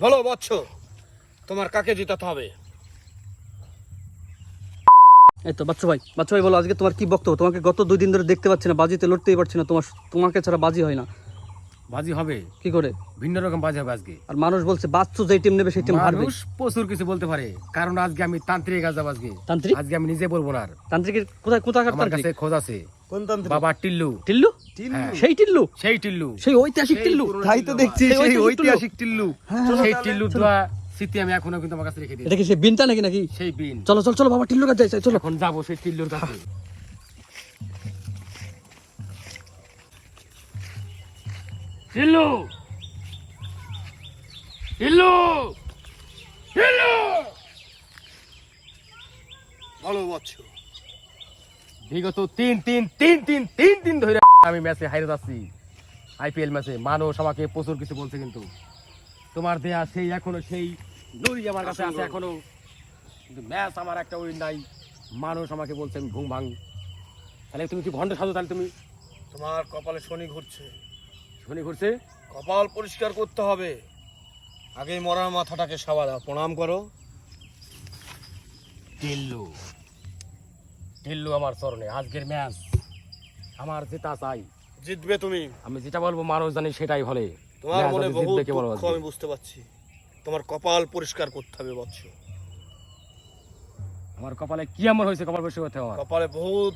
বলো বৎস, তোমার কাকে জিতাতে হবে? এই তো বাচ্চা ভাই বলো, আজকে তোমার কি বক্তব্য? তোমাকে গত 2 দিন ধরে দেখতে পাচ্ছি না, বাজিতে লড়তেই পারছি না, তোমাকে ছাড়া বাজি হয় না। বাজি হবে কি করে? ভিন্ন রকম বাজি হবে আজকে। আর মানুষ বলছে বাচ্চু যেই টিম নেবে সেই টিম হারবে। মানুষ প্রচুর কিছু বলতে পারে, কারণ আজকে আমি তান্ত্রিক কাজ যাবো আজকে। তান্ত্রিক? আজকে আমি নিজে বলবো না আর। তান্ত্রিকের কোথাকার আমার তান্ত্রিক? কাছে খোঁজ আছে। কোন তান্ত্রিক? বাবা টিল্লু। টিল্লু? হ্যাঁ। সেই টিল্লু? সেই টিল্লু, সেই ঐতিহাসিক টিল্লু? তাই তো দেখছি, সেই ঐতিহাসিক টিল্লু। সেই টিল্লু দোয়া স্মৃতি আমি এখনো কিন্তু আমার কাছে রেখে দিই। এটা কি সেই বিনটা নাকি? সেই বিন। চলো বাবা, টিল্লুর কাছে যাই, চলো। এখন যাবো সেই টিল্লুর কাছে। টিল্লু, টিল্লু, টিল্লু। বলো বৎস। বিগত তিন দিন ধরে আমি ম্যাচে হাইরে যাচ্ছি, আইপিএল ম্যাচে। মানুষ আমাকে প্রচুর কিছু বলছে, কিন্তু তোমার দেয়া সেই এখনো সেই লড়ি আমার কাছে আছে এখনো, কিন্তু ম্যাচ আমার একটা উইন নাই। মানুষ আমাকে বলছে আমি ঘুম ভাঙ। তাহলে তুমি কি ভণ্ড সাজো? তাহলে তুমি, তোমার কপালে শনি ঘুরছে, শনি ঘুরছে। কপাল পরিষ্কার করতে হবে। আগেই মরার মাথাটাকে সাবা দাও, প্রণাম করো। টিল্লু, টিল্লু আমার চরণে। আজকের ম্যাচ আমার জেতা চাই। জিতবে তুমি। আমি যেটা বলবো মানুষ জানি সেটাই বলে। তোমার মনে বহু জিতবে কে বলো দুঃখ আমি বুঝতে পারছি। তোমার কপাল পরিষ্কার করতে হবে বৎস। আমার কপালে কি এমন হয়েছে? কপাল পরিষ্কার করতে হবে। কপালে বহুত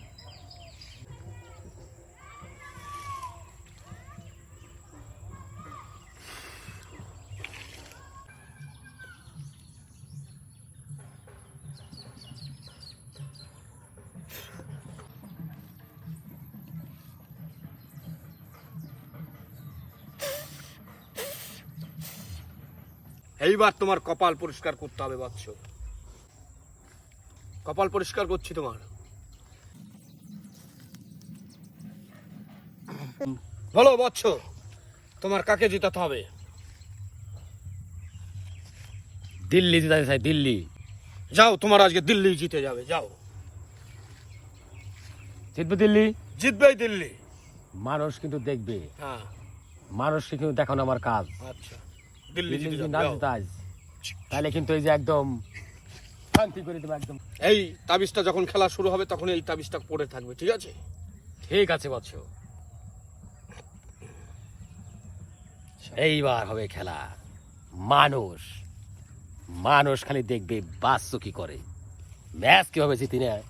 এইবার তোমার কপাল পরিষ্কার করতে হবে বৎস। কপাল পরিষ্কার করছি তোমার। বলো বৎস, তোমার কাকে জিতাতে হবে? দিল্লি জিতাতে চাই, দিল্লি। যাও, তোমার আজকে দিল্লি জিতে যাবে, যাও। জিতবে দিল্লি। জিতবেই দিল্লি। মানুষ কিন্তু দেখবে, হ্যাঁ মানুষকে কিন্তু দেখানো আমার কাজ। আচ্ছা, দিল্লি দিল্লি জিতে যদি যাবে, না যাও। জিতে আজ, তাহলে কিন্তু এই যে একদম শান্তি করে দেবো একদম। এই তাবিজটা যখন খেলা শুরু হবে তখন এই তাবিজটা পড়ে থাকবে, ঠিক আছে? ঠিক আছে বৎস, এইবার হবে খেলা। মানুষ মানুষ খালি দেখবে বাচ্চু কি করে, ম্যাচ কিভাবে জিতি নেয়।